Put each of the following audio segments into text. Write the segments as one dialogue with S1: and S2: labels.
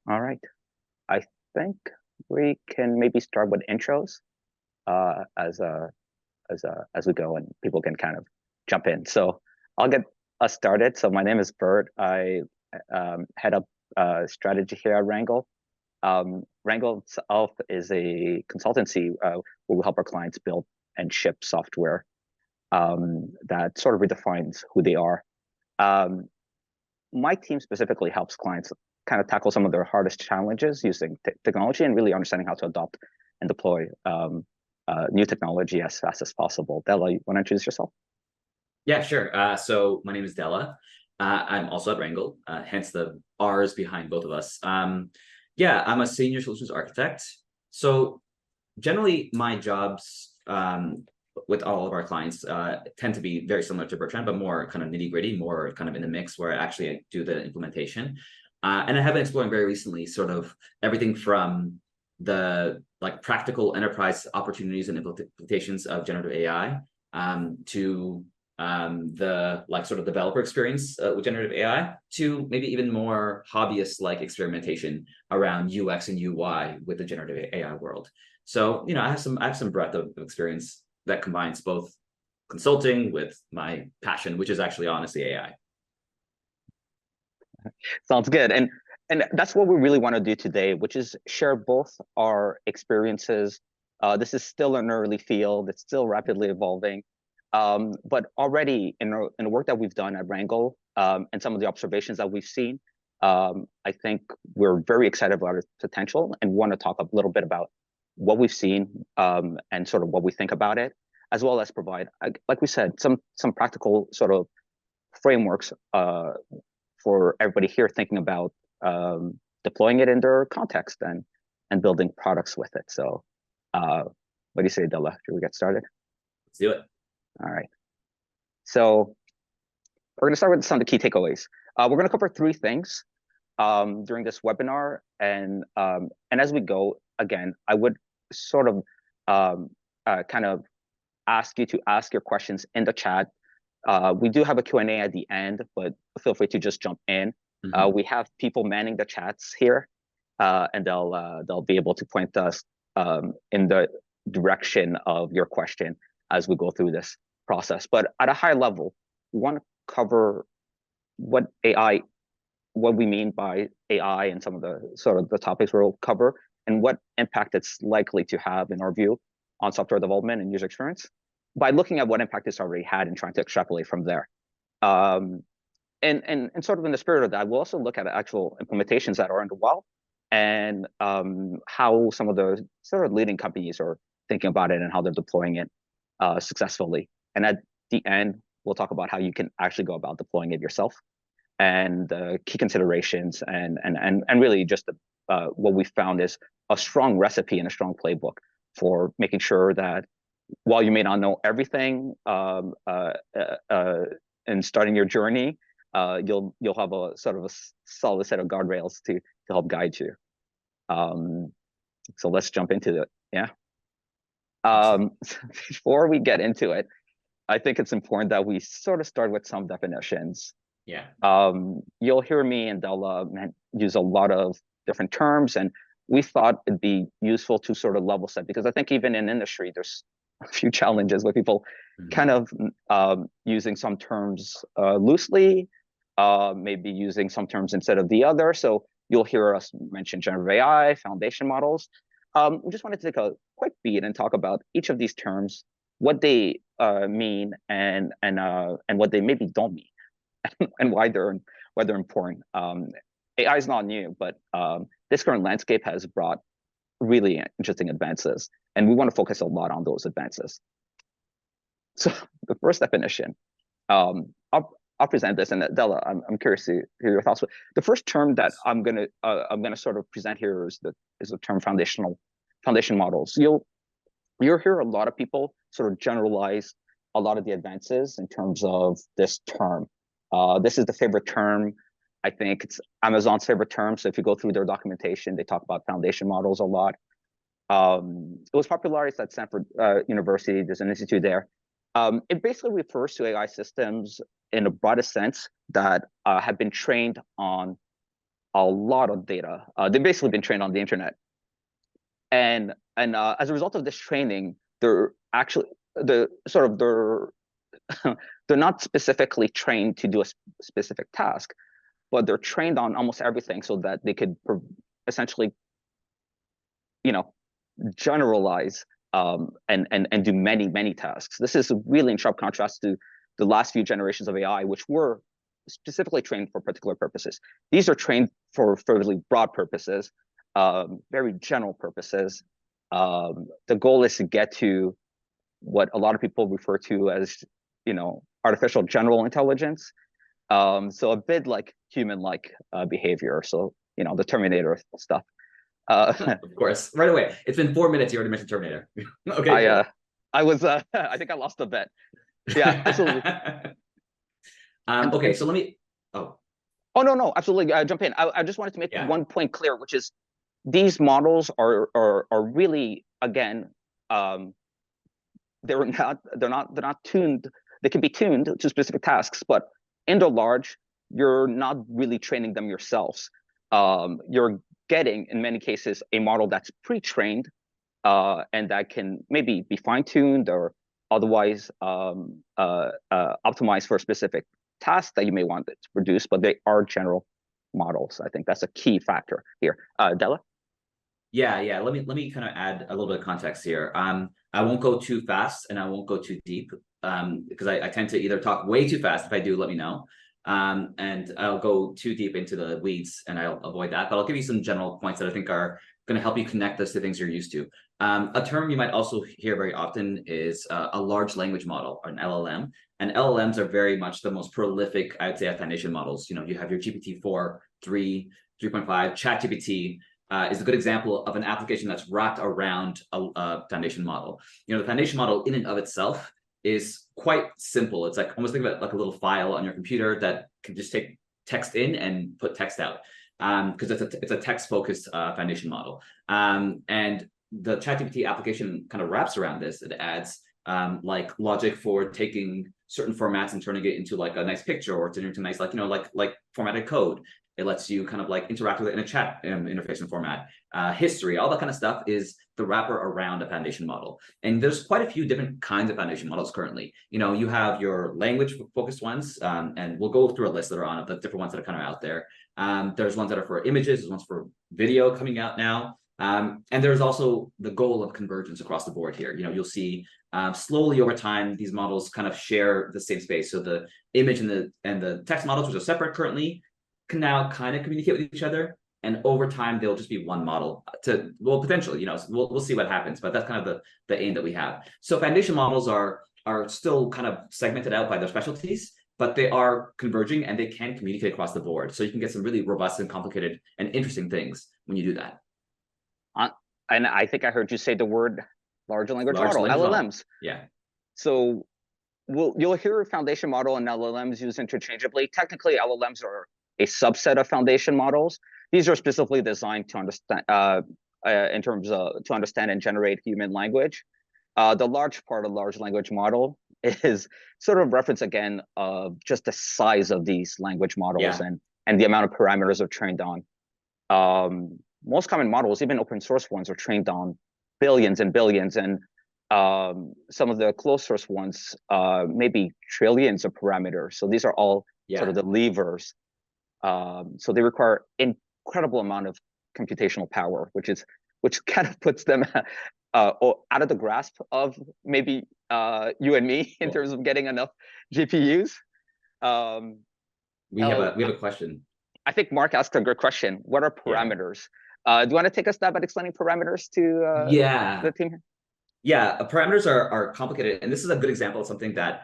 S1: All right. I think we can maybe start with intros uh, as a as we go, and people can kind of jump in. So I'll get us started. So my name is Bert. I head up strategy here at Rangle. Rangle itself is a consultancy where we help our clients build and ship software that sort of redefines who they are. Um, my team specifically helps clients kind of tackle some of their hardest challenges using technology and really understanding how to adopt and deploy new technology as fast as possible. Della, you want to introduce yourself?
S2: Yeah, sure. So my name is Della. I'm also at Rangle, hence the R's behind both of us. Yeah, I'm a senior solutions architect. So generally, my jobs with all of our clients tend to be very similar to Bertrand, but more kind of nitty gritty, more kind of in the mix where I actually do the implementation. And I have been exploring very recently sort of everything from the like practical enterprise opportunities and implementations of generative AI to the like sort of developer experience with generative AI to maybe even more hobbyist like experimentation around UX and UI with the generative AI world. So, I have some breadth of experience that combines both consulting with my passion, which is actually honestly AI.
S1: Sounds good. And that's what we really want to do today, which is share both our experiences. This is still an early field. It's still rapidly evolving. But already in the work that we've done at Wrangle and some of the observations that we've seen, I think we're very excited about its potential and want to talk a little bit about what we've seen and sort of what we think about it, as well as provide, like we said, some practical sort of frameworks for everybody here thinking about deploying it in their context and building products with it. So, what do you say, Della? Should we get started?
S2: Let's do it.
S1: All right. So we're going to start with some of the key takeaways. We're going to cover three things during this webinar, and as we go, again, I would sort of kind of ask you to ask your questions in the chat. We do have a Q&A at the end, but feel free to just jump in.
S2: Mhm.
S1: We have people manning the chats here, and they'll be able to point us in the direction of your question as we go through this process. But at a high level, we want to cover what AI, what we mean by AI, and some of the sort of the topics we'll cover, and what impact it's likely to have, in our view, on software development and user experience by looking at what impact it's already had and trying to extrapolate from there. Um, and sort of in the spirit of that, we'll also look at actual implementations that are in the wild and how some of the sort of leading companies are thinking about it and how they're deploying it successfully. And at the end, we'll talk about how you can actually go about deploying it yourself and key considerations and really just what we found is a strong recipe and a strong playbook for making sure that while you may not know everything in starting your journey, you'll have a sort of a solid set of guardrails to help guide you. Um, so let's jump into it. Yeah.
S2: Awesome.
S1: Before we get into it, I think it's important that we sort of start with some definitions.
S2: Yeah.
S1: You'll hear me and Della use a lot of different terms, and we thought it'd be useful to sort of level set because I think even in industry, there's a few challenges with people
S2: Mhm.
S1: kind of using some terms loosely, maybe using some terms instead of the other. So you'll hear us mention generative AI, foundation models. We just wanted to take a quick beat and talk about each of these terms, what they mean, and what they maybe don't mean and why they're important. AI is not new, but this current landscape has brought really interesting advances, and we want to focus a lot on those advances. So the first definition, I'll present this, and Della, I'm curious to hear your thoughts. The first term that
S2: Yes.
S1: I'm gonna sort of present here is the term foundation models. You'll hear a lot of people sort of generalize a lot of the advances in terms of this term. This is the favorite term. I think it's Amazon's favorite term. So if you go through their documentation, they talk about foundation models a lot. It was popularized at Stanford University. There's an institute there. It basically refers to AI systems in the broadest sense that have been trained on a lot of data. They've basically been trained on the internet, and as a result of this training, they're actually they're they're not specifically trained to do a specific task, but they're trained on almost everything so that they could essentially, you know, generalize and do many tasks. This is really in sharp contrast to the last few generations of AI, which were specifically trained for particular purposes. These are trained for fairly broad purposes, very general purposes. The goal is to get to what a lot of people refer to as, artificial general intelligence. So a bit like human-like behavior. So, the Terminator stuff.
S2: Of course, right away. It's been 4 minutes. You already mentioned Terminator. Okay, cool.
S1: I was I think I lost a bet. Yeah, absolutely.
S2: Okay, so let me.
S1: Oh no, absolutely. Jump in. I just wanted to make one point clear, which is these models are really, again, they're not tuned. They can be tuned to specific tasks, but in the large, you're not really training them yourselves. You're getting, in many cases, a model that's pre-trained and that can maybe be fine-tuned or otherwise optimized for a specific task that you may want it to produce, but they are general models. I think that's a key factor here. Della?
S2: Yeah. Let me kind of add a little bit of context here. I won't go too fast and I won't go too deep because I tend to either talk way too fast. If I do, let me know. And I'll go too deep into the weeds and I'll avoid that. But I'll give you some general points that I think are going to help you connect this to things you're used to. A term you might also hear very often is a large language model, or an LLM. And LLMs are very much the most prolific, I'd say, foundation models. You have your GPT-4, 3, 3.5, ChatGPT. Is a good example of an application that's wrapped around a foundation model. The foundation model in and of itself is quite simple. It's like, almost think of it like a little file on your computer that can just take text in and put text out, because it's a text-focused foundation model. And the ChatGPT application kind of wraps around this. It adds like logic for taking certain formats and turning it into like a nice picture, or turning into nice, like formatted code. It lets you kind of like interact with it in a chat interface and format. History, all that kind of stuff is the wrapper around a foundation model. And there's quite a few different kinds of foundation models currently. You have your language focused ones, and we'll go through a list that are on the different ones that are kind of out there. There's ones that are for images, there's ones for video coming out now. And there's also the goal of convergence across the board here. You'll see slowly over time, these models kind of share the same space. So the image and the text models, which are separate currently, can now kind of communicate with each other, and over time they'll just be one model potentially, we'll see what happens, but that's kind of the aim that we have. So foundation models are still kind of segmented out by their specialties, but they are converging and they can communicate across the board, so you can get some really robust and complicated and interesting things when you do that.
S1: And I think I heard you say the word large language model, LLMs.
S2: Yeah.
S1: So you'll hear foundation model and LLMs used interchangeably. Technically, LLMs are a subset of foundation models. These are specifically designed to understand, in terms of to understand and generate human language. The large part of large language model is sort of reference again of just the size of these language models and the amount of parameters they're trained on. Most common models, even open source ones, are trained on billions and billions, and some of the closed source ones, maybe trillions of parameters. So these are all sort of the levers. So they require incredible amount of computational power, which kind of puts them out of the grasp of maybe you and me in terms of getting enough GPUs.
S2: We have a question.
S1: I think Mark asked a good question. What are parameters? Do you want to take a stab at explaining parameters to the team here?
S2: Yeah, parameters are complicated, and this is a good example of something that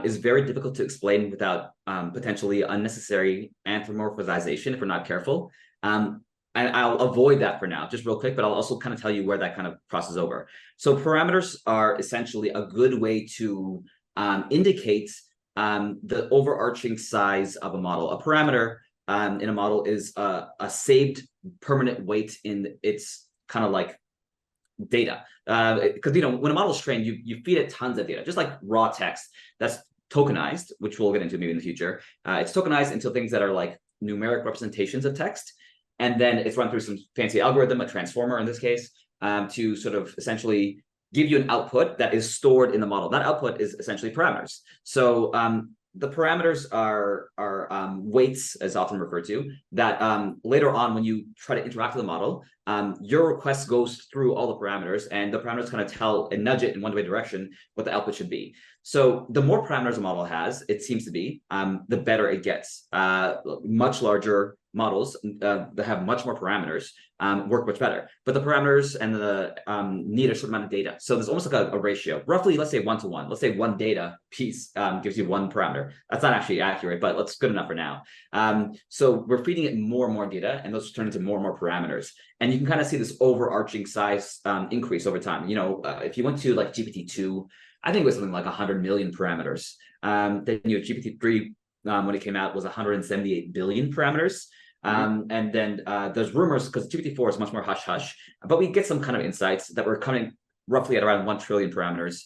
S2: is very difficult to explain without potentially unnecessary anthropomorphization if we're not careful. And I'll avoid that for now, just real quick, but I'll also kind of tell you where that kind of crosses over. So parameters are essentially a good way to indicate the overarching size of a model. A parameter in a model is a saved permanent weight in its kind of like data, because when a model is trained, you feed it tons of data, just like raw text that's tokenized, which we'll get into maybe in the future. It's tokenized into things that are like numeric representations of text, and then it's run through some fancy algorithm, a transformer in this case, to sort of essentially give you an output that is stored in the model. That output is essentially parameters. So the parameters are weights, as often referred to, that later on when you try to interact with the model, your request goes through all the parameters, and the parameters kind of tell and nudge it in one-way direction what the output should be. So the more parameters a model has, it seems to be, the better it gets. Much larger models that have much more parameters work much better. But the parameters and the need a certain amount of data. So there's almost like a ratio, roughly, let's say 1-to-1. Let's say one data piece gives you one parameter. That's not actually accurate, but that's good enough for now. So we're feeding it more and more data, and those turn into more and more parameters. And you can kind of see this overarching size increase over time. You know, if you went to like GPT-2, I think it was something like 100 million parameters. Then you know, GPT-3, when it came out, was 178 billion parameters. And then there's rumors, because GPT-4 is much more hush-hush, but we get some kind of insights that we're coming roughly at around 1 trillion parameters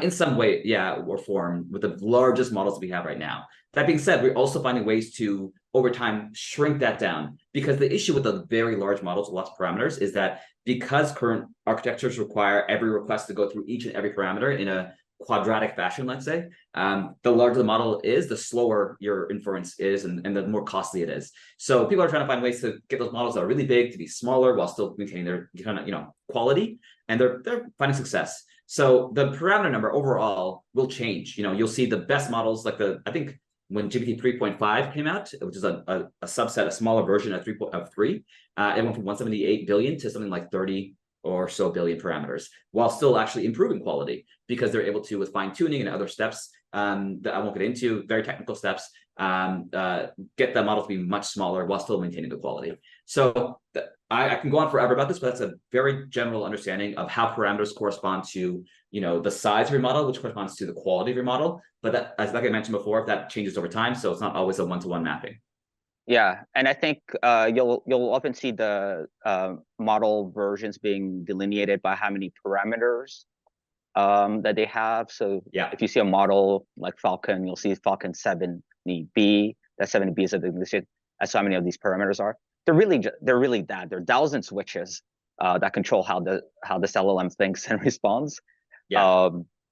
S2: in some way, or form, with the largest models we have right now. That being said, we're also finding ways to, over time, shrink that down, because the issue with the very large models with lots of parameters is that because current architectures require every request to go through each and every parameter in a quadratic fashion, let's say, the larger the model is, the slower your inference is, and the more costly it is. So people are trying to find ways to get those models that are really big to be smaller while still maintaining their kind of quality, and they're finding success. So the parameter number overall will change. You'll see the best models, like I think when GPT 3.5 came out, which is a subset, a smaller version of 3, it went from 178 billion to something like 30 or so billion parameters, while still actually improving quality, because they're able to, with fine tuning and other steps that I won't get into, very technical steps, get the model to be much smaller while still maintaining the quality. So I can go on forever about this, but that's a very general understanding of how parameters correspond to the size of your model, which corresponds to the quality of your model. But that, as like I mentioned before, that changes over time, so it's not always a one-to-one mapping.
S1: Yeah, and I think you'll often see the model versions being delineated by how many parameters that they have. So if you see a model like Falcon, you'll see Falcon 70B. That 70B is a definition as how many of these parameters are. They're really that. There are 1,000 switches that control how this LLM thinks and responds.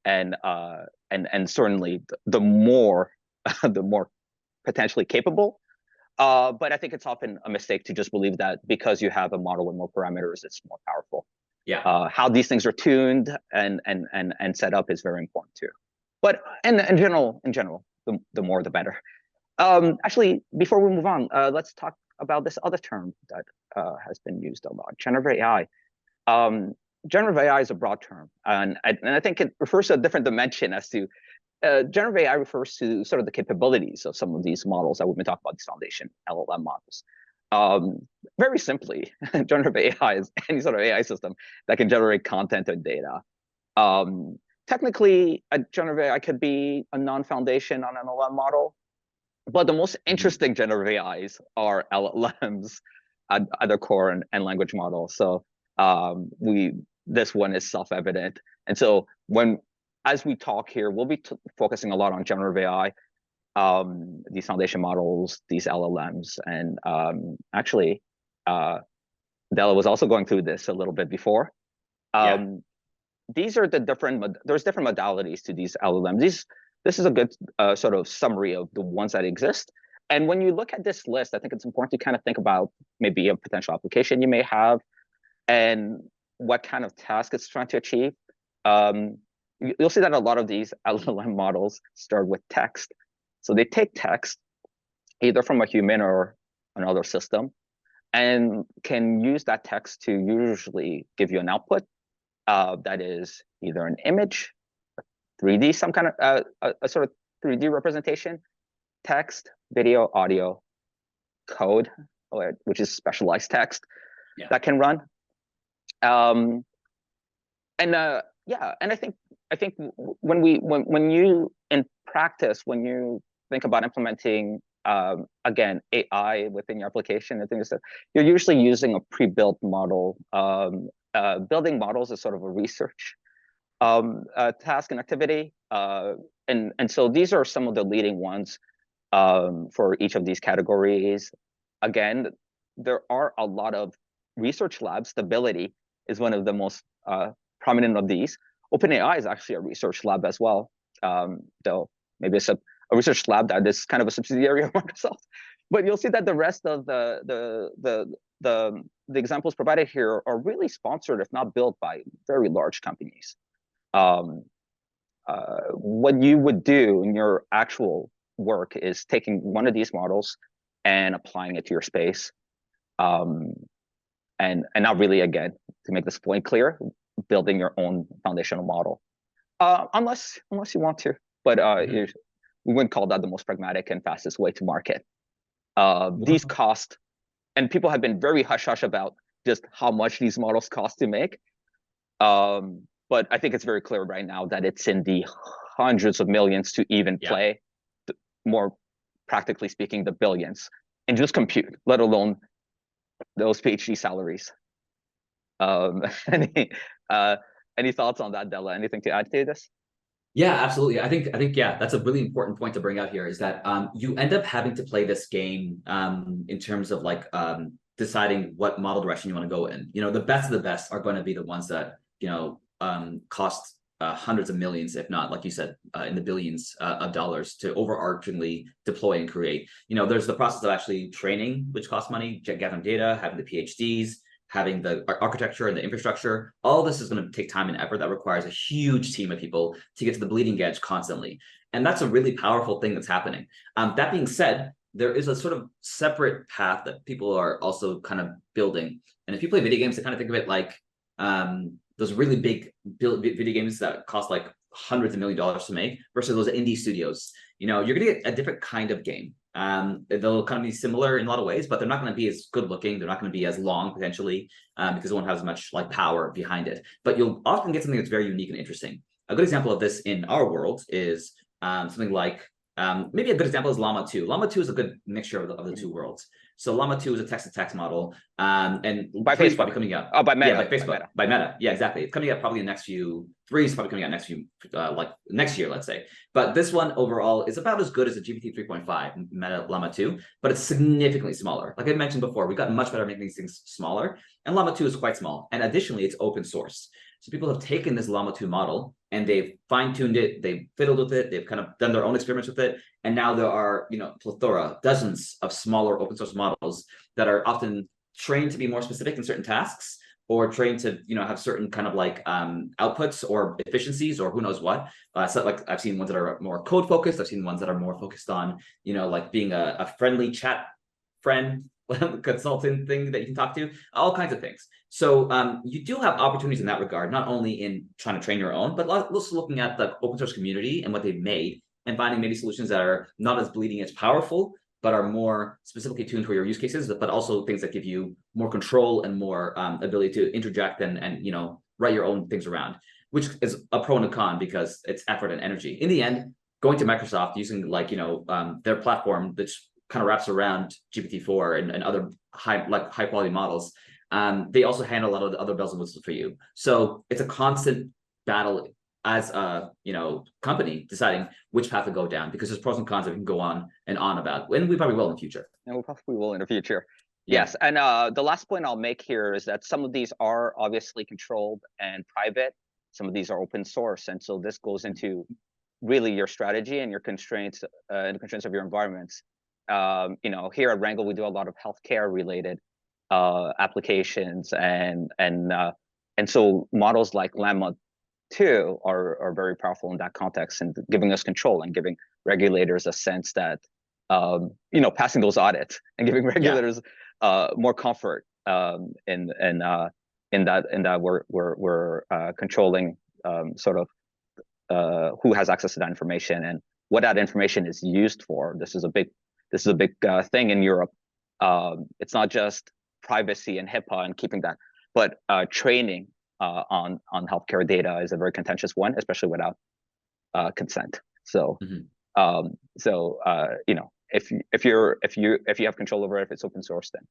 S1: And certainly the more the more potentially capable. But I think it's often a mistake to just believe that because you have a model with more parameters, it's more powerful. How these things are tuned and set up is very important too. But in general, the more the better. Actually, before we move on, let's talk about this other term that has been used a lot: generative AI. Generative AI is a broad term, and I think it refers to a different dimension as to generative AI refers to sort of the capabilities of some of these models that we've been talking about, these foundation LLM models. Very simply, generative AI is any sort of AI system that can generate content or data. Technically, a generative AI could be a non-foundation on an LLM model, but the most interesting generative AIs are LLMs at the core and language models. So this one is self-evident. And so as we talk here, we'll be focusing a lot on generative AI, these foundation models, these LLMs, and actually, Della was also going through this a little bit before. These are there's different modalities to these LLMs. This is a good sort of summary of the ones that exist. And when you look at this list, I think it's important to kind of think about maybe a potential application you may have and what kind of task it's trying to achieve. You'll see that a lot of these LLM models start with text. So they take text either from a human or another system and can use that text to usually give you an output that is either an image, 3D, some kind of a sort of 3D representation, text, video, audio, code, which is specialized text that can run. And I think when you in practice, when you think about implementing again AI within your application and things, you're usually using a pre-built model. Building models is sort of a research task and activity, and so these are some of the leading ones for each of these categories. Again, there are a lot of research labs. Stability is one of the most prominent of these. OpenAI is actually a research lab as well, though maybe it's a research lab that is kind of a subsidiary of Microsoft. But you'll see that the rest of the examples provided here are really sponsored, if not built by very large companies. What you would do in your actual work is taking one of these models and applying it to your space. And not really, again, to make this point clear, building your own foundational model, unless you want to. But we wouldn't call that the most pragmatic and fastest way to market. These cost, and people have been very hush-hush about just how much these models cost to make. But I think it's very clear right now that it's in the hundreds of millions to even play, more practically speaking, the billions, and just compute, let alone those PhD salaries. Any thoughts on that, Della? Anything to add to this?
S2: Yeah, absolutely. I think yeah, that's a really important point to bring out here, is that you end up having to play this game in terms of like deciding what model direction you want to go in. You know, the best of the best are going to be the ones that, you know, cost hundreds of millions, if not, like you said, in the billions of dollars to overarchingly deploy and create. You know, there's the process of actually training, which costs money, gathering data, having the PhDs, having the architecture and the infrastructure. All this is going to take time and effort that requires a huge team of people to get to the bleeding edge constantly. And that's a really powerful thing that's happening. That being said, there is a sort of separate path that people are also kind of building. And if you play video games, they kind of think of it like those really big video games that cost like hundreds of $1 millions to make versus those indie studios. You know, you're going to get a different kind of game. They'll kind of be similar in a lot of ways, but they're not going to be as good looking. They're not going to be as long potentially because they won't have as much like power behind it. But you'll often get something that's very unique and interesting. A good example of this in our world is something like maybe a good example is Llama 2. Llama 2 is a good mixture of the two worlds. So Llama 2 is a text-to-text model, and
S1: by Facebook
S2: probably coming out.
S1: Oh, by Meta.
S2: Yeah, by Facebook, by Meta. Yeah, exactly. It's coming out probably in the next few. 3 is probably coming out next few, like next year, let's say. But this one overall is about as good as a GPT 3.5 Meta Llama 2, but it's significantly smaller. Like I mentioned before, we've gotten much better at making these things smaller, and Llama 2 is quite small. And additionally, it's open source. So people have taken this Llama 2 model and they've fine-tuned it, they've fiddled with it, they've kind of done their own experiments with it. And now there are, you know, plethora, dozens of smaller open source models that are often trained to be more specific in certain tasks, or trained to, you know, have certain kind of like outputs or efficiencies or who knows what. So like I've seen ones that are more code focused. I've seen ones that are more focused on, you know, like being a friendly chat friend consultant thing that you can talk to, all kinds of things. So you do have opportunities in that regard, not only in trying to train your own, but also looking at the open source community and what they've made and finding maybe solutions that are not as bleeding edge powerful, but are more specifically tuned for your use cases, but also things that give you more control and more ability to interject and you know, write your own things around, which is a pro and a con because it's effort and energy. In the end, going to Microsoft using like, you know, their platform that kind of wraps around GPT-4 and other high quality models, they also handle a lot of the other bells and whistles for you. So it's a constant battle as a, you know, company deciding which path to go down, because there's pros and cons that we can go on and on about, and we probably will in the future.
S1: And we probably will in the future.
S2: Yeah.
S1: Yes, and the last point I'll make here is that some of these are obviously controlled and private. Some of these are open source, and so this goes into really your strategy and your constraints and the constraints of your environments. You know, here at Rangle, we do a lot of healthcare related applications, and so models like Llama 2 are very powerful in that context and giving us control and giving regulators a sense that you know, passing those audits and giving regulators more comfort in that we're controlling sort of who has access to that information and what that information is used for. This is a big thing in Europe. It's not just privacy and HIPAA and keeping that, but training on healthcare data is a very contentious one, especially without consent. So you know, if you have control over it, if it's open source, then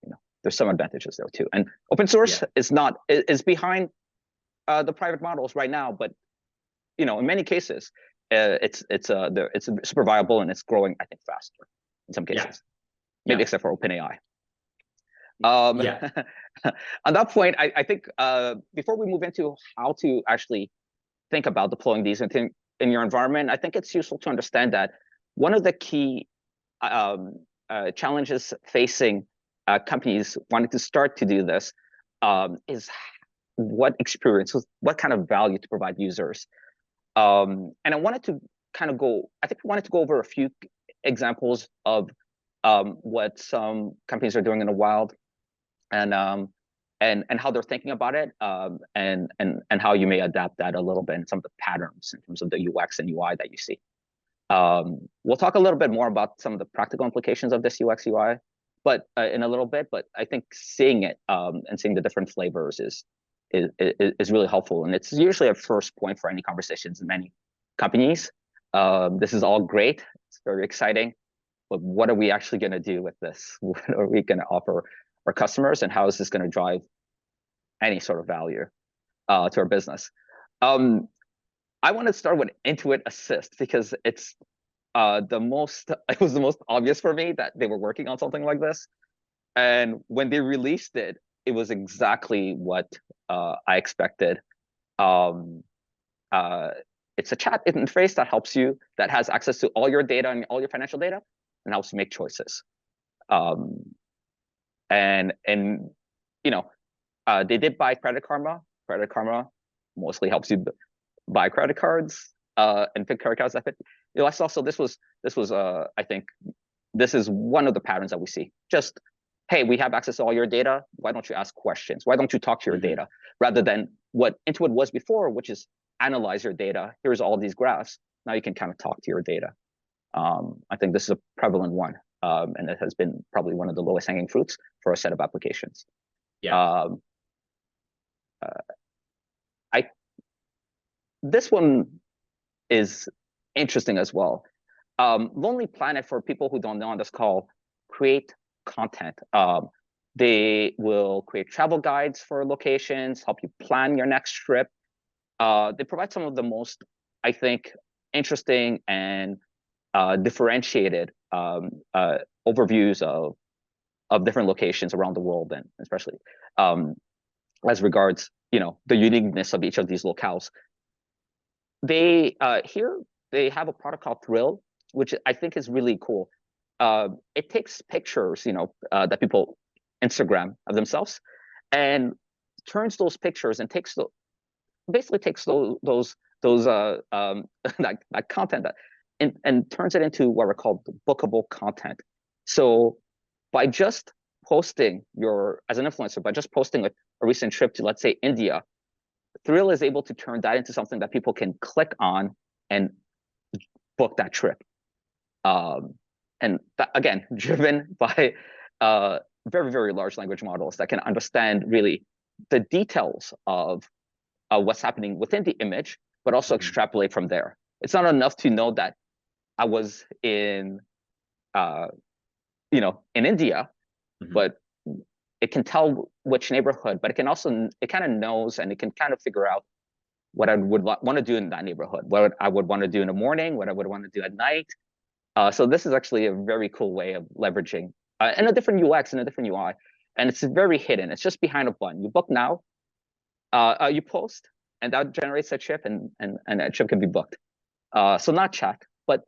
S1: you know there's some advantages there too. And open source is behind the private models right now, but you know, in many cases, it's super viable and it's growing, I think, faster in some cases, maybe except for OpenAI.
S2: Yeah.
S1: On that point, I think before we move into how to actually think about deploying these in your environment, I think it's useful to understand that one of the key challenges facing companies wanting to start to do this is what experience, what kind of value to provide users. And I wanted to I think we wanted to go over a few examples of what some companies are doing in the wild, and how they're thinking about it, and how you may adapt that a little bit in some of the patterns in terms of the UX and UI that you see. We'll talk a little bit more about some of the practical implications of this UX UI, but in a little bit. But I think seeing it and seeing the different flavors is really helpful, and it's usually a first point for any conversations in many companies. This is all great. It's very exciting, but what are we actually going to do with this? What are we going to offer our customers, and how is this going to drive any sort of value to our business? I want to start with Intuit Assist because it's it was the most obvious for me that they were working on something like this. And when they released it, it was exactly what I expected. It's a chat interface that helps you, that has access to all your data and all your financial data, and helps you make choices. And you know, they did buy Credit Karma. Credit Karma mostly helps you buy credit cards and pick credit cards that fit. I saw, so this was I think this is one of the patterns that we see. Just, hey, we have access to all your data. Why don't you ask questions? Why don't you talk to your data? Rather than what Intuit was before, which is analyze your data. Here's all these graphs. Now you can kind of talk to your data. I think this is a prevalent one, and it has been probably one of the lowest hanging fruits for a set of applications.
S2: Yeah.
S1: This one is interesting as well. Lonely Planet, for people who don't know on this call, create content. They will create travel guides for locations, help you plan your next trip. They provide some of the most, I think, interesting and differentiated overviews of different locations around the world, and especially as regards the uniqueness of each of these locales. They here they have a product called Thrill, which I think is really cool. It takes pictures, that people Instagram of themselves, and turns those pictures and basically takes those that content and turns it into what are called bookable content. So by just posting as an influencer, by just posting a recent trip to, let's say, India, Thrill is able to turn that into something that people can click on and book that trip. And that, again, driven by very, very large language models that can understand really the details of what's happening within the image, but also extrapolate from there. It's not enough to know that I was in India, but it can tell which neighborhood, but it kind of knows, and it can kind of figure out what I would want to do in that neighborhood, what I would want to do in the morning, what I would want to do at night. So this is actually a very cool way of leveraging and a different UX and a different UI. And it's very hidden. It's just behind a button. You book now, you post, and that generates a trip, and that trip can be booked. So not chat, but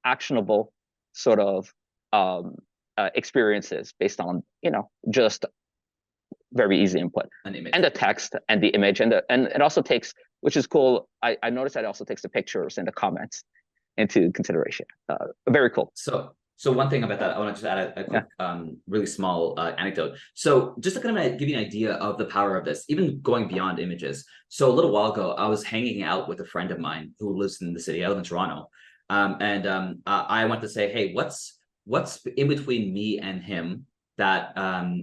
S1: actionable sort of experiences based on just very easy input, and the text and the image, and it also takes, which is cool. I noticed that it also takes the pictures and the comments into consideration. Very cool.
S2: So one thing about that, I want to just add a quick, really small anecdote. So just to kind of give you an idea of the power of this, even going beyond images. So a little while ago, I was hanging out with a friend of mine who lives in the city. I live in Toronto, and I went to say, hey, what's in between me and him that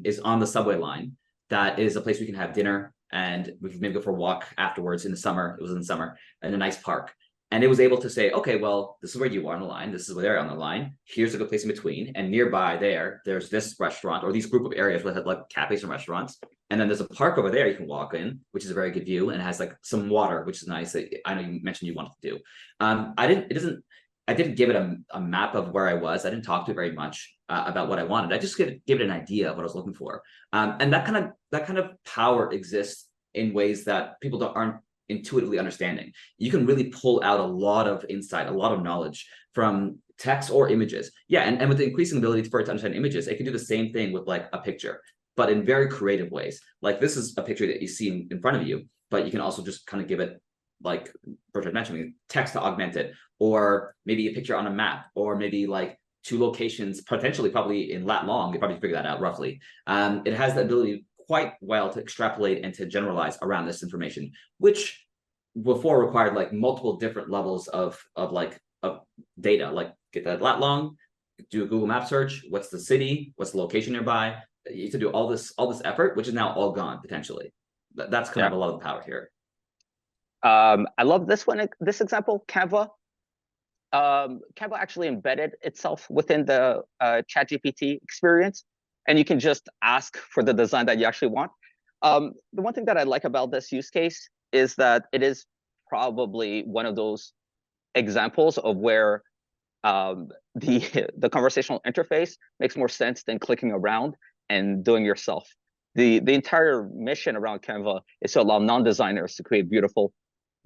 S2: is on the subway line, that is a place we can have dinner, and we can maybe go for a walk afterwards in the summer. It was in the summer, in a nice park. And it was able to say, okay, well, this is where you are on the line. This is where they're on the line. Here's a good place in between. And nearby there's this restaurant, or these group of areas with like cafes and restaurants. And then there's a park over there you can walk in, which is a very good view, and it has like some water, which is nice. I know you mentioned you wanted to do. I didn't give it a map of where I was. I didn't talk to it very much about what I wanted. I just give it an idea of what I was looking for. And that kind of power exists in ways that people aren't intuitively understanding. You can really pull out a lot of insight, a lot of knowledge from text or images. Yeah, and with the increasing ability for it to understand images, it can do the same thing with like a picture, but in very creative ways. Like this is a picture that you see in front of you, but you can also just kind of give it, like Bertrand mentioned, text to augment it, or maybe a picture on a map, or maybe like two locations, potentially probably in lat long. You probably figure that out roughly. It has the ability quite well to extrapolate and to generalize around this information, which before required like multiple different levels of data, like get that lat long, do a Google map search, what's the city, what's the location nearby. You have to do all this effort, which is now all gone potentially. That's kind of a lot of the power here.
S1: I love this one, this example, Canva. Canva actually embedded itself within the ChatGPT experience, and you can just ask for the design that you actually want. The one thing that I like about this use case is that it is probably one of those examples of where the conversational interface makes more sense than clicking around and doing yourself. The entire mission around Canva is to allow non-designers to create beautiful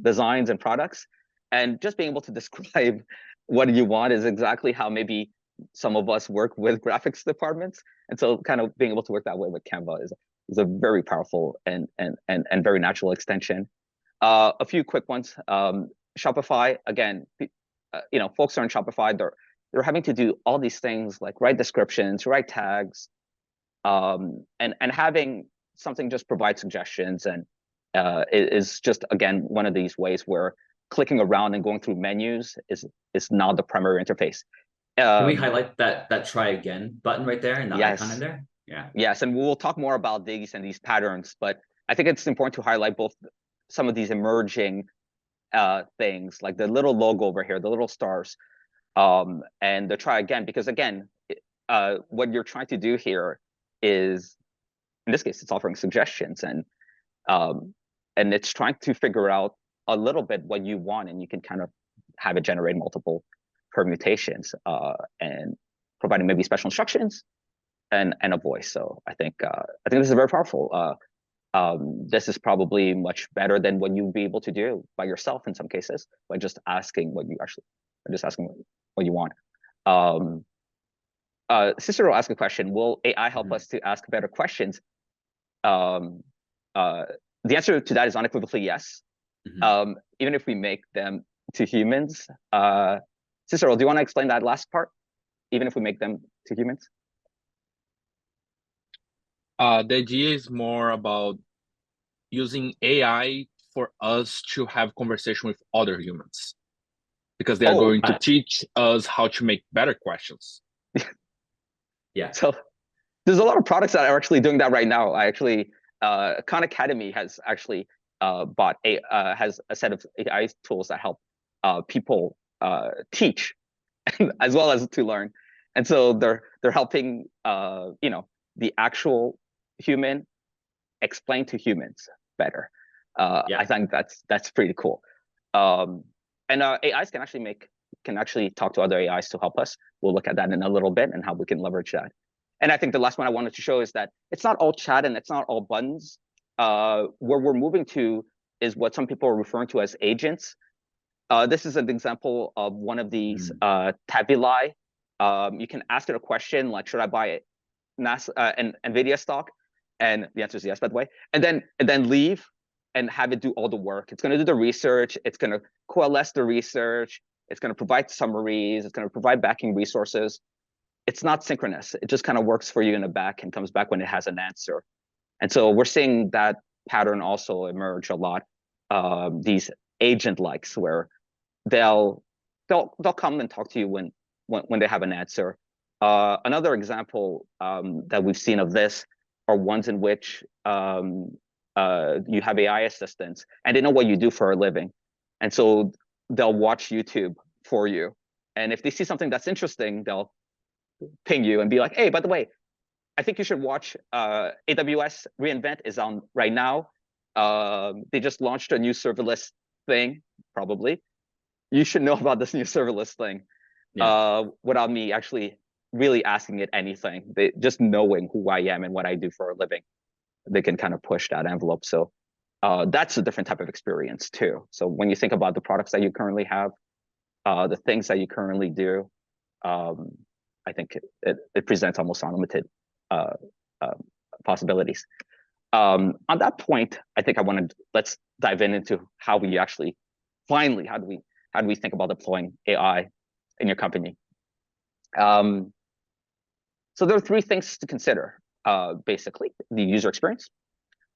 S1: designs and products, and just being able to describe what you want is exactly how maybe some of us work with graphics departments. And so kind of being able to work that way with Canva is a very powerful and very natural extension. A few quick ones. Shopify, again, folks are in Shopify, they're having to do all these things like write descriptions, write tags, and having something just provide suggestions, and is just, again, one of these ways where clicking around and going through menus is not the primary interface.
S2: Can we highlight that try again button right there and the icon in there? Yeah.
S1: Yes, and we'll talk more about these and these patterns, but I think it's important to highlight both some of these emerging things, like the little logo over here, the little stars, and the try again, because again, what you're trying to do here is, in this case, it's offering suggestions, and it's trying to figure out a little bit what you want, and you can kind of have it generate multiple permutations, and providing maybe special instructions and a voice. So I think this is very powerful. This is probably much better than what you'd be able to do by yourself in some cases, by just asking what you want. Cicero asked a question: will AI help us to ask better questions? The answer to that is unequivocally yes. Even if we make them to humans. Cicero, do you want to explain that last part? Even if we make them to humans?
S3: The idea is more about using AI for us to have conversation with other humans, because they are going to teach us how to make better questions.
S2: Yeah.
S1: So there's a lot of products that are actually doing that right now. I actually, Khan Academy has actually has a set of AI tools that help people teach as well as to learn. And so they're helping the actual human explain to humans better. I think that's pretty cool. And AIs can actually talk to other AIs to help us. We'll look at that in a little bit and how we can leverage that. And I think the last one I wanted to show is that it's not all chat and it's not all buttons. Where we're moving to is what some people are referring to as agents. This is an example of one of these tabuli. You can ask it a question like, should I buy an NVIDIA stock? And the answer is yes, by the way. And then leave and have it do all the work. It's going to do the research. It's going to coalesce the research. It's going to provide summaries. It's going to provide backing resources. It's not synchronous. It just kind of works for you in the back and comes back when it has an answer. And so we're seeing that pattern also emerge a lot. These agent likes where they'll come and talk to you when they have an answer. Another example that we've seen of this are ones in which you have AI assistants and they know what you do for a living. And so they'll watch YouTube for you. And if they see something that's interesting, they'll ping you and be like, hey, by the way, I think you should watch AWS reInvent is on right now. They just launched a new serverless thing, probably. You should know about this new serverless thing. without me actually really asking it anything. Just knowing who I am and what I do for a living, they can kind of push that envelope. So that's a different type of experience too. So when you think about the products that you currently have, the things that you currently do, I think it presents almost unlimited possibilities. On that point, I think let's dive into how we actually finally how do we think about deploying AI in your company. So there are three things to consider, basically: the user experience,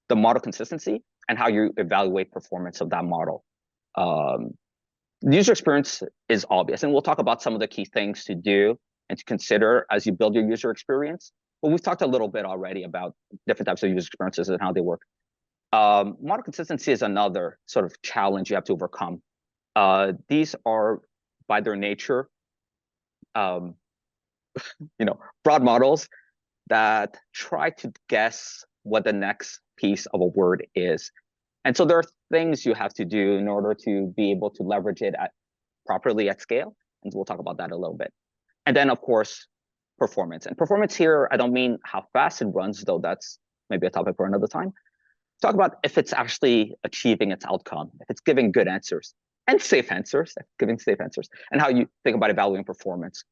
S1: the model consistency, and how you evaluate performance of that model. The user experience is obvious, and we'll talk about some of the key things to do and to consider as you build your user experience. But we've talked a little bit already about different types of user experiences and how they work. Model consistency is another sort of challenge you have to overcome. These are, by their nature, broad models that try to guess what the next piece of a word is. And so there are things you have to do in order to be able to leverage it properly at scale. And we'll talk about that a little bit. And then, of course, performance. And performance here, I don't mean how fast it runs, though that's maybe a topic for another time. Talk about if it's actually achieving its outcome, if it's giving good answers and safe answers, giving safe answers, and how you think about evaluating performance.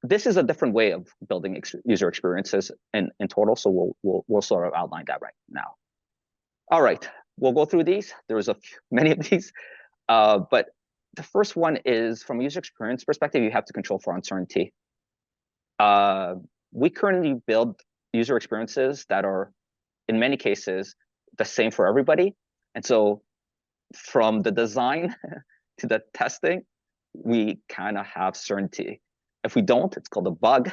S1: This is a different way of building user experiences in total. So we'll sort of outline that right now. All right, we'll go through these. There's many of these, but the first one is, from a user experience perspective, you have to control for uncertainty. We currently build user experiences that are, in many cases, the same for everybody. And so from the design to the testing, we kind of have certainty. If we don't, it's called a bug.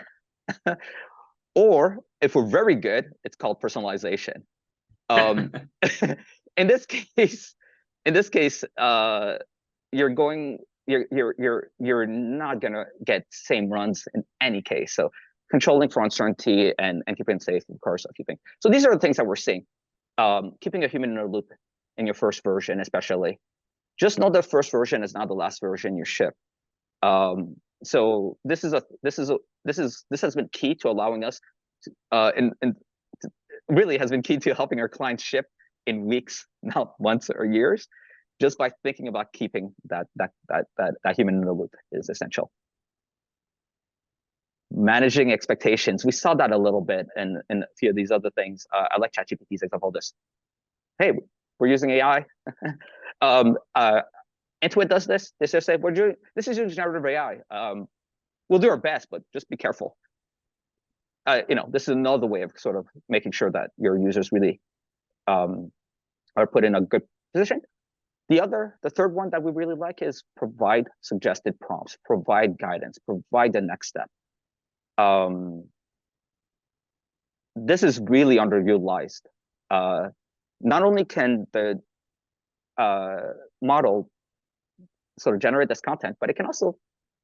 S1: Or if we're very good, it's called personalization. In this case, you're not gonna get same runs in any case. So controlling for uncertainty and keeping it safe, of course, a few things. So these are the things that we're seeing. Keeping a human in the loop in your first version, especially. Just know the first version is not the last version you ship. So this has been key to allowing us to, really has been key to helping our clients ship in weeks, not months or years, just by thinking about keeping that human in the loop is essential. Managing expectations. We saw that a little bit in a few of these other things. I like ChatGPT's example of this. Hey, we're using AI. Intuit does this. They just say, this is using generative AI. We'll do our best, but just be careful. This is another way of sort of making sure that your users really are put in a good position. The third one that we really like is provide suggested prompts, provide guidance, provide the next step. This is really underutilized. Not only can the model sort of generate this content, but it can also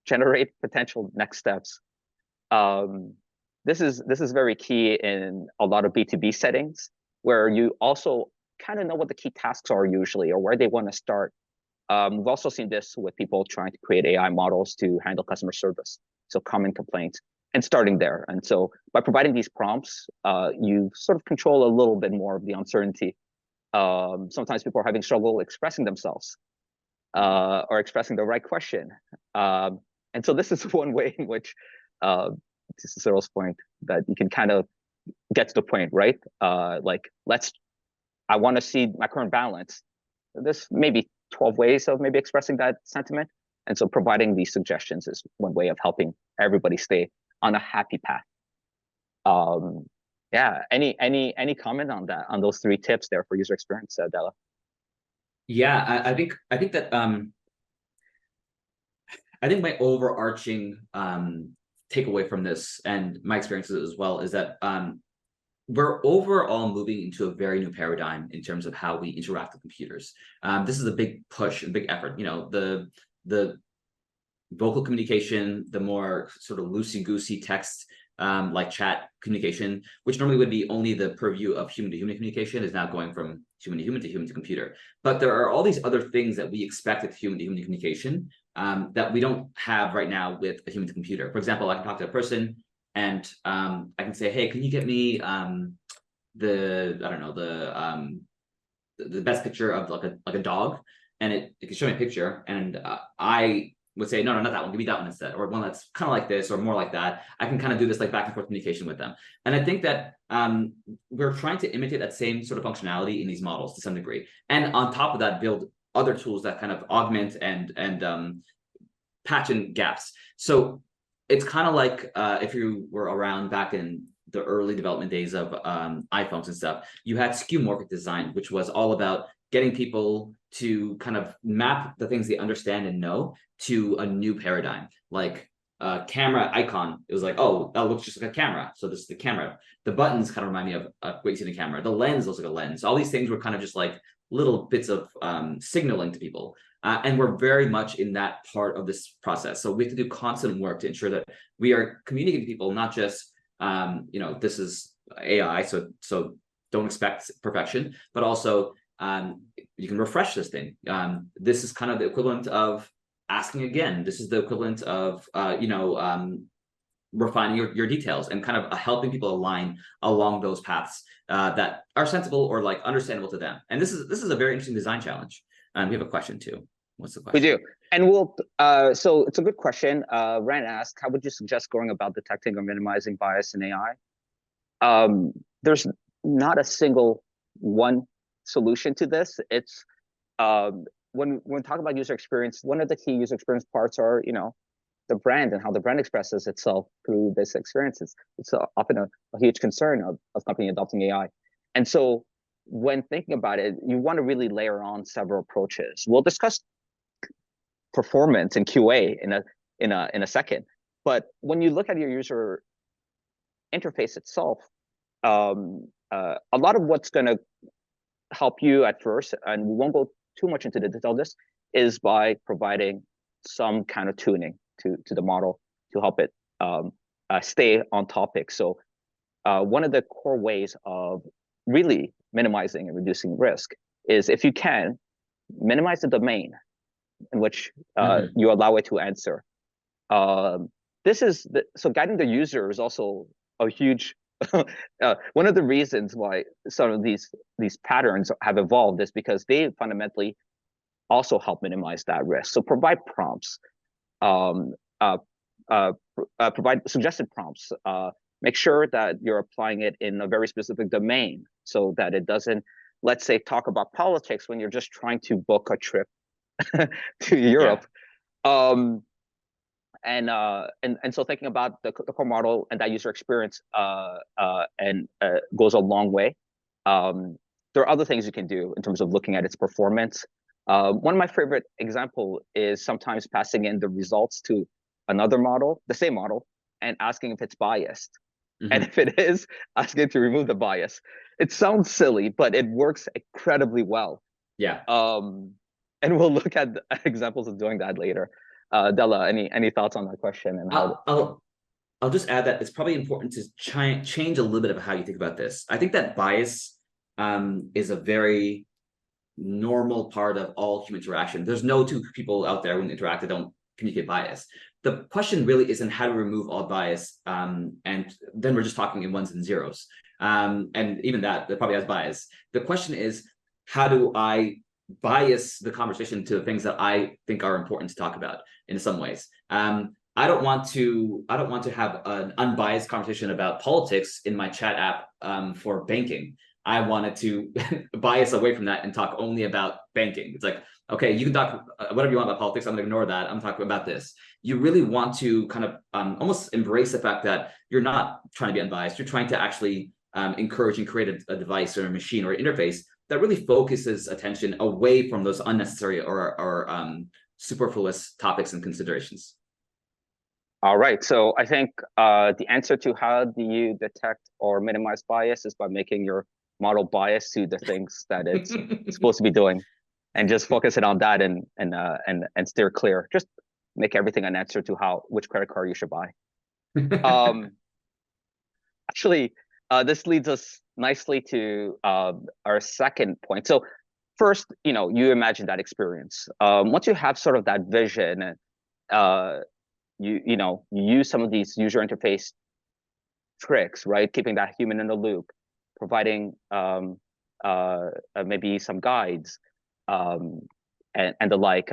S1: generate potential next steps. This is very key in a lot of B2B settings, where you also kind of know what the key tasks are usually, or where they want to start. We've also seen this with people trying to create AI models to handle customer service, so common complaints, and starting there. And so by providing these prompts, you sort of control a little bit more of the uncertainty. Sometimes people are having trouble expressing themselves or expressing the right question. And so this is one way in which, to Cyril's point, that you can kind of get to the point, right? I want to see my current balance. There's maybe 12 ways of maybe expressing that sentiment. And so providing these suggestions is one way of helping everybody stay on a happy path. Yeah, any comment on that, on those three tips there for user experience, Della?
S2: Yeah, I think that I think my overarching takeaway from this, and my experiences as well, is that we're overall moving into a very new paradigm in terms of how we interact with computers. This is a big push, a big effort. The vocal communication, the more sort of loosey-goosey text like chat communication, which normally would be only the purview of human-to-human communication, is now going from human-to-human to human-to-computer. But there are all these other things that we expect with human-to-human communication that we don't have right now with a human-to-computer. For example, I can talk to a person and I can say, hey, can you get me the best picture of like a dog, and it can show me a picture, and I would say, no, not that one, give me that one instead, or one that's kind of like this or more like that. I can kind of do this like back and forth communication with them. And I think that we're trying to imitate that same sort of functionality in these models to some degree, and on top of that, build other tools that kind of augment and patch in gaps. So it's kind of like if you were around back in the early development days of iPhones and stuff, you had skeuomorphic design, which was all about getting people to kind of map the things they understand and know to a new paradigm. Like a camera icon, it was like, oh, that looks just like a camera. So this is the camera. The buttons kind of remind me of what you see in a camera. The lens looks like a lens. All these things were kind of just like little bits of signaling to people. And we're very much in that part of this process. So we have to do constant work to ensure that we are communicating to people, not just this is AI, so don't expect perfection, but also you can refresh this thing. This is kind of the equivalent of asking again. This is the equivalent of refining your details and kind of helping people align along those paths that are sensible or like understandable to them. And this is a very interesting design challenge. We have a question too. What's the question?
S1: We do. And so it's a good question. Rand asked, how would you suggest going about detecting or minimizing bias in AI? There's not a single one solution to this. It's when we talk about user experience, one of the key user experience parts are, the brand and how the brand expresses itself through this experience. It's often a huge concern of company adopting AI. And so when thinking about it, you want to really layer on several approaches. We'll discuss performance and QA in a second. But when you look at your user interface itself, a lot of what's going to help you at first, and we won't go too much into the detail of this, is by providing some kind of tuning to the model to help it stay on topic. So one of the core ways of really minimizing and reducing risk is, if you can, minimize the domain in which you allow it to answer. So guiding the user is also a huge one of the reasons why some of these patterns have evolved is because they fundamentally also help minimize that risk. So provide prompts, provide suggested prompts, make sure that you're applying it in a very specific domain so that it doesn't, let's say, talk about politics when you're just trying to book a trip to Europe. Yeah. And so thinking about the core model and that user experience goes a long way. There are other things you can do in terms of looking at its performance. One of my favorite example is sometimes passing in the results to another model, the same model, and asking if it's biased. Mm-hmm. And if it is, asking it to remove the bias. It sounds silly, but it works incredibly well.
S2: Yeah.
S1: And we'll look at examples of doing that later. Della, any thoughts on that question? And
S2: I'll just add that it's probably important to change a little bit of how you think about this. I think that bias is a very normal part of all human interaction. There's no two people out there when interact that don't communicate bias. The question really isn't how to remove all bias, and then we're just talking in ones and zeros. And even that probably has bias. The question is, how do I bias the conversation to the things that I think are important to talk about in some ways? I don't want to have an unbiased conversation about politics in my chat app for banking. I wanted to bias away from that and talk only about banking. It's like, okay, you can talk whatever you want about politics. I'm going to ignore that. I'm talking about this. You really want to kind of almost embrace the fact that you're not trying to be unbiased. You're trying to actually encourage and create a device or a machine or an interface that really focuses attention away from those unnecessary or superfluous topics and considerations.
S1: All right. So I think the answer to how do you detect or minimize bias is by making your model bias to the things that it's supposed to be doing, and just focus it on that and steer clear. Just make everything an answer to which credit card you should buy. Actually, this leads us nicely to our second point. So first, you imagine that experience. Once you have sort of that vision, uh, you use some of these user interface tricks, right? Keeping that human in the loop, providing maybe some guides, um, and the like,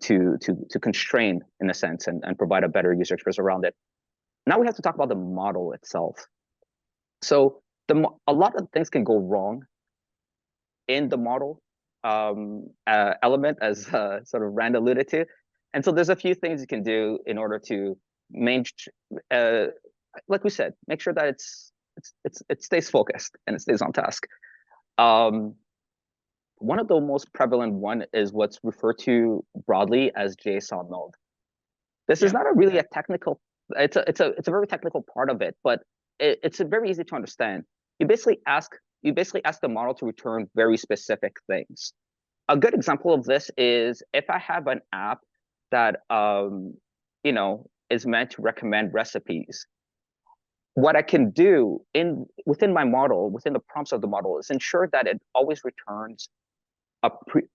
S1: to constrain in a sense and provide a better user experience around it. Now we have to talk about the model itself. So a lot of things can go wrong in the model element, as sort of Rand alluded to. And so there's a few things you can do in order to like we said, make sure that it stays focused and it stays on task. One of the most prevalent one is what's referred to broadly as JSON mode. This is not really a technical. It's a very technical part of it, but it's very easy to understand. You basically ask the model to return very specific things. A good example of this is if I have an app that is meant to recommend recipes. What I can do within my model, within the prompts of the model, is ensure that it always returns a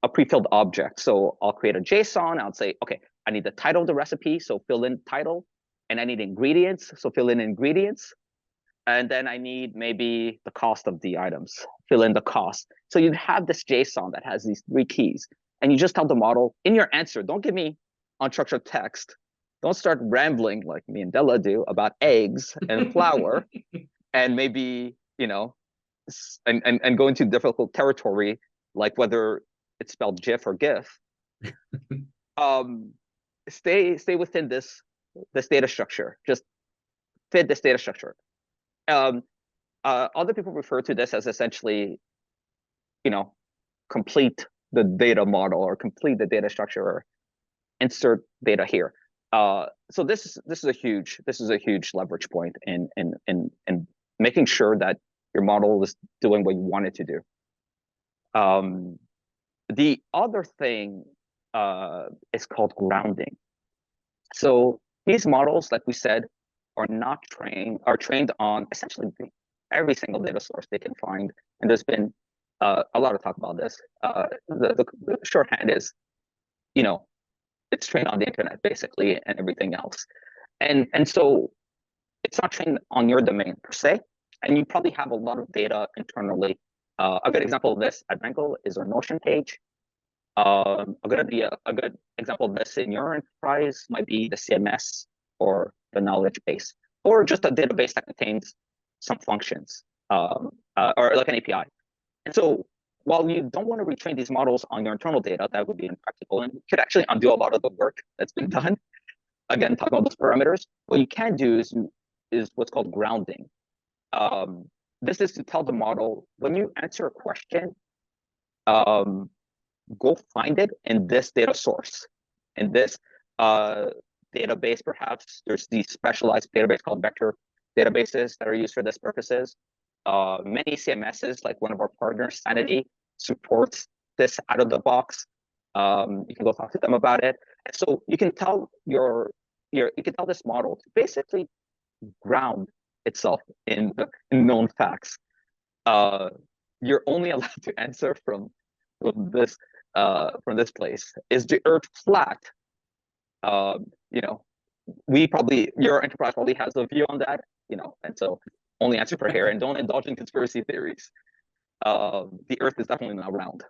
S1: pre-filled object. So I'll create a JSON. I'll say, okay, I need the title of the recipe, so fill in title, and I need ingredients, so fill in ingredients, and then I need maybe the cost of the items, fill in the cost. So you have this JSON that has these 3 keys, and you just tell the model in your answer, don't give me unstructured text. Don't start rambling like me and Della do about eggs and flour, and maybe and go into difficult territory like whether it's spelled GIF or GIF. Stay within this data structure. Just fit this data structure. Other people refer to this as essentially, complete the data model or complete the data structure or insert data here. So this is a huge leverage point in making sure that your model is doing what you want it to do. The other thing is called grounding. So these models, like we said, are trained on essentially every single data source they can find, and there's been a lot of talk about this. The shorthand is, it's trained on the internet basically and everything else, and so it's not trained on your domain per se, and you probably have a lot of data internally. A good example of this at Rangle is our Notion page. A good example of this in your enterprise might be the CMS or the knowledge base, or just a database that contains some functions, or like an API. And so while you don't want to retrain these models on your internal data, that would be impractical and could actually undo a lot of the work that's been done. Again, talking about those parameters, what you can do is what's called grounding. This is to tell the model, when you answer a question, go find it in this data source. In this database, perhaps there's these specialized database called vector databases that are used for this purposes. Many CMSs, like one of our partners, Sanity, supports this out of the box. You can go talk to them about it. And so you can tell you can tell this model to basically ground itself in known facts. You're only allowed to answer from this place. Is the Earth flat? Your enterprise probably has a view on that, and so only answer for here, and don't indulge in conspiracy theories. The Earth is definitely not round.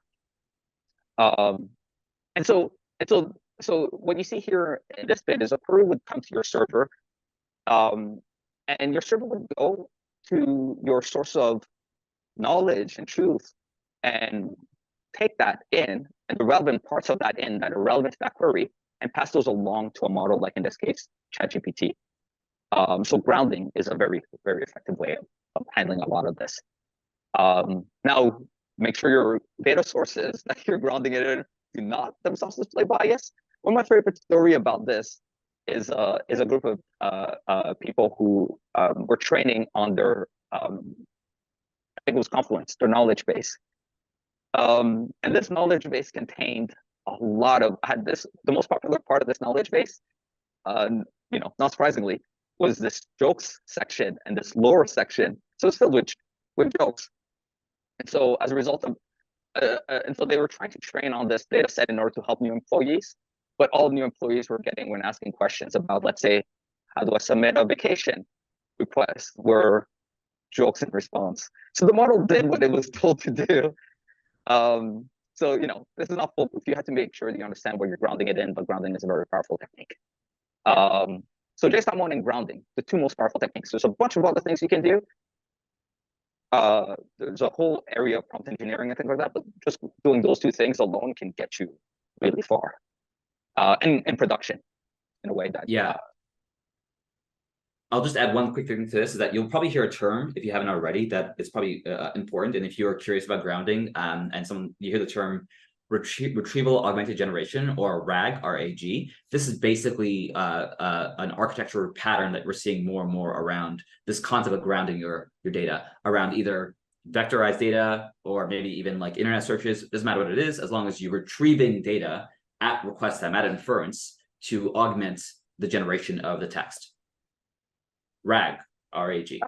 S1: And so what you see here in this bit is a query would come to your server, and your server would go to your source of knowledge and truth and take that in and the relevant parts of that that are relevant to that query and pass those along to a model, like in this case, ChatGPT. So grounding is a very, very effective way of handling a lot of this. Now, make sure your data sources that you're grounding it in do not themselves display bias. One of my favorite story about this is a group of people who were training on their, I think it was Confluence, their knowledge base. And this knowledge base contained a lot of, the most popular part of this knowledge base, not surprisingly, was this jokes section and this lore section. So it's filled with jokes. And so as a result of, and so they were trying to train on this data set in order to help new employees, but all new employees were getting when asking questions about, let's say, how do I submit a vacation request, were jokes in response. So the model did what it was told to do. So, this is not foolproof. You have to make sure that you understand where you're grounding it in, but grounding is a very powerful technique. So JSON one and grounding, the two most powerful techniques. There's a bunch of other things you can do. There's a whole area of prompt engineering and things like that, but just doing those two things alone can get you really far in production in a way that
S2: I'll just add one quick thing to this, is that you'll probably hear a term, if you haven't already, that is probably important. And if you're curious about grounding, and you hear the term retrieval augmented generation, or RAG, RAG, this is basically an architecture pattern that we're seeing more and more around this concept of grounding your data around either vectorized data or maybe even like internet searches. Doesn't matter what it is, as long as you're retrieving data at request time, at inference, to augment the generation of the text. RAG, RAG.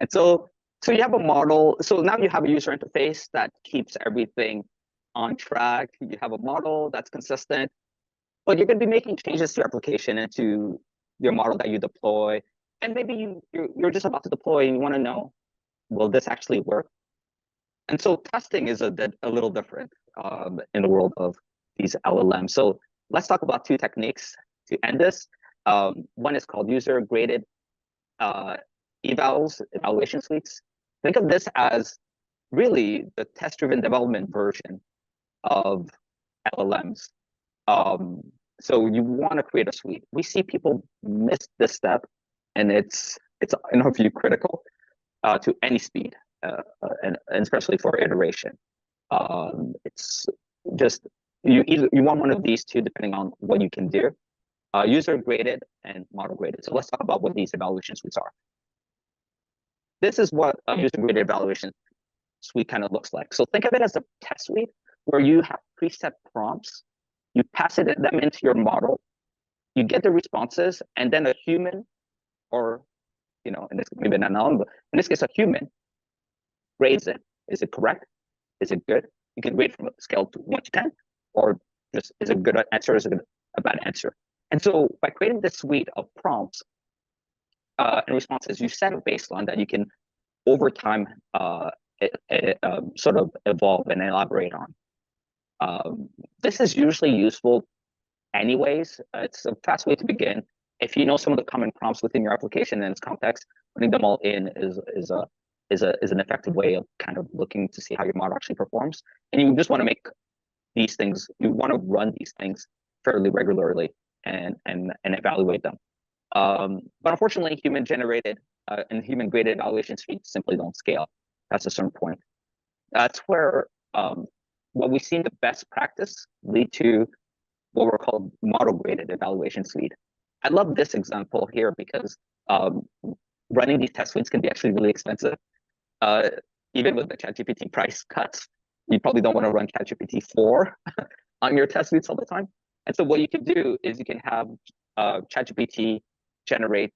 S1: And so you have a model. So now you have a user interface that keeps everything on track. You have a model that's consistent, but you're going to be making changes to your application and to your model that you deploy. And maybe you're just about to deploy and you want to know, will this actually work? And so testing is a little different in the world of these LLMs. So let's talk about two techniques to end this. One is called user-graded evaluation suites. Think of this as really the test-driven development version of LLMs. So you want to create a suite. We see people miss this step, and it's in our view critical to any speed, and especially for iteration. It's just you want one of these two depending on what you can do. User graded and model graded. So let's talk about what these evaluation suites are. This is what a user graded evaluation suite kind of looks like. So think of it as a test suite where you have preset prompts, you pass them into your model, you get the responses, and then a human, or in this maybe an LLM, but in this case a human, grades it. Is it correct? Is it good? You can rate from a scale to 1 to 10, or just is it a good answer, is it a bad answer? And so by creating this suite of prompts and responses, you set a baseline that you can over time sort of evolve and elaborate on. This is usually useful anyways. It's a fast way to begin. If you know some of the common prompts within your application and its context, putting them all in is an effective way of kind of looking to see how your model actually performs. And you just want to make these things, you want to run these things fairly regularly and evaluate them. But unfortunately, human generated and human graded evaluation suites simply don't scale past a certain point. That's where what we see in the best practice lead to what we're called model graded evaluation suite. I love this example here because running these test suites can be actually really expensive. Even with the ChatGPT price cuts, you probably don't want to run ChatGPT 4 on your test suites all the time. And so what you can do is you can have ChatGPT generate,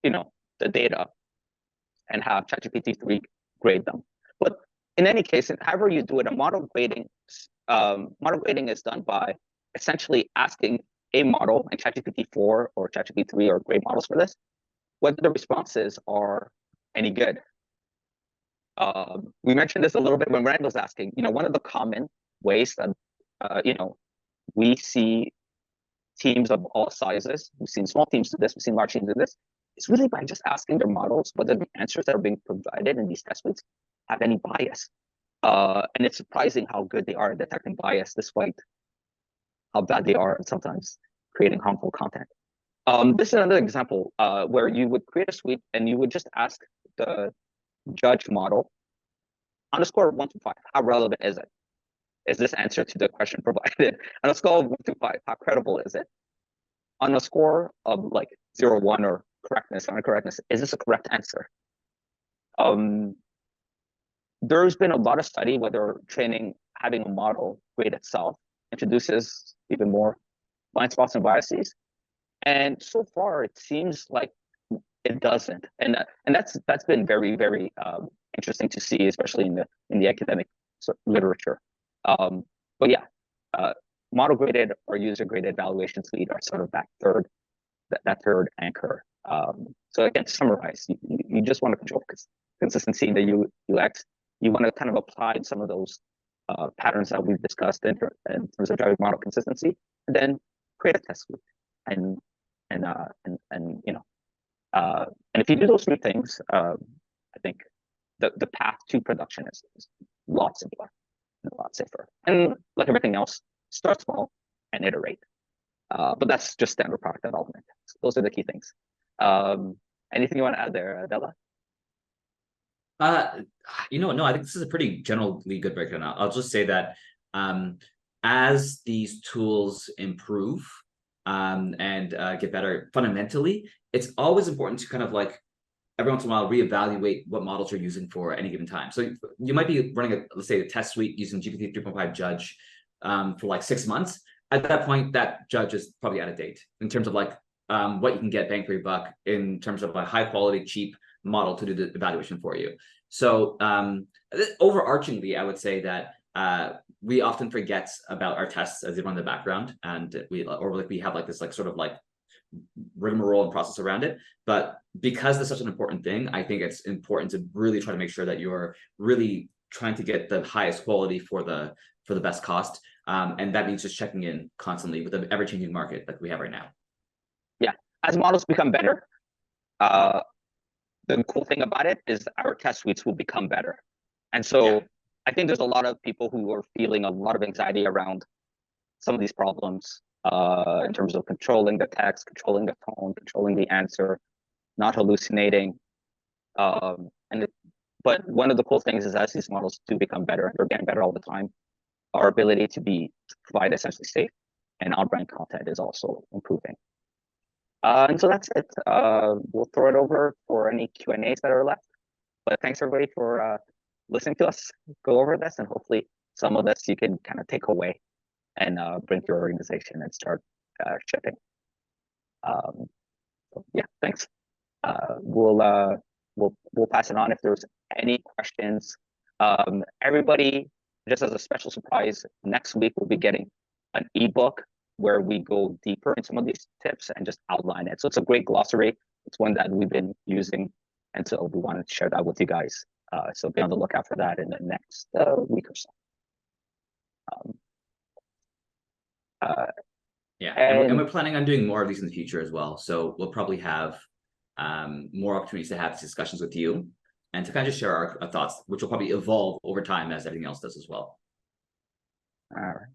S1: the data and have ChatGPT 3 grade them. But in any case, however you do it, a model grading is done by essentially asking a model, and ChatGPT 4 or ChatGPT 3 are great models for this, whether the responses are any good. We mentioned this a little bit when Rangle was asking, one of the common ways that, we see teams of all sizes, we've seen small teams do this, we've seen large teams do this, it's really by just asking their models whether the answers that are being provided in these test suites have any bias. And it's surprising how good they are at detecting bias, despite how bad they are at sometimes creating harmful content. This is another example where you would create a suite and you would just ask the judge model on a score of 1 to 5, how relevant is it? Is this answer to the question provided? On a scale of 1 to 5, how credible is it? On a score of like 0, 1, or correctness, or incorrectness, is this a correct answer? There's been a lot of study whether having a model grade itself introduces even more blind spots and biases. And so far, it seems like it doesn't, and that's been very, very interesting to see, especially in the academic literature. But yeah, model graded or user graded evaluation suite are sort of that third anchor. So again, to summarize, you just want to control consistency in the UX. You want to kind of apply some of those patterns that we've discussed in terms of driving model consistency, and then create a test suite. And you know, and if you do those three things, I think the path to production is a lot simpler and a lot safer. And like everything else, start small and iterate. But that's just standard product development. So those are the key things. Anything you want to add there, Della?
S2: No, I think this is a pretty generally good breakdown. I'll just say that as these tools improve and get better fundamentally, it's always important to kind of like every once in a while reevaluate what models you're using for any given time. So you might be running let's say a test suite using GPT 3.5 Judge for like 6 months. At that point, that Judge is probably out of date in terms of like what you can get bang for your buck in terms of a high quality, cheap model to do the evaluation for you. So overarchingly, I would say that we often forget about our tests as they run in the background, and we have like this like sort of like rigmarole and process around it. But because it's such an important thing, I think it's important to really try to make sure that you're really trying to get the highest quality for the best cost. And that means just checking in constantly with the ever-changing market that we have right now.
S1: Yeah, as models become better, the cool thing about it is our test suites will become better. And so I think there's a lot of people who are feeling a lot of anxiety around some of these problems in terms of controlling the text, controlling the tone, controlling the answer, not hallucinating. But one of the cool things is as these models do become better, and they're getting better all the time, our ability to provide essentially safe and on-brand content is also improving. And so that's it. We'll throw it over for any Q&As that are left. But thanks everybody for listening to us go over this, and hopefully some of this you can kind of take away and bring to your organization and start shipping. So yeah, thanks. We'll pass it on if there's any questions. Everybody, just as a special surprise, next week we'll be getting an ebook where we go deeper in some of these tips and just outline it. So it's a great glossary. It's one that we've been using, and so we wanted to share that with you guys. So be on the lookout for that in the next week or so.
S2: And we're planning on doing more of these in the future as well. So we'll probably have more opportunities to have these discussions with you and to kind of just share our thoughts, which will probably evolve over time as everything else does as well.
S1: All right.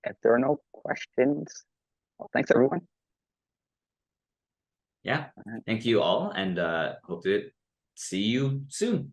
S1: If there are no questions, well, thanks everyone.
S2: Yeah, thank you all, and hope to see you soon.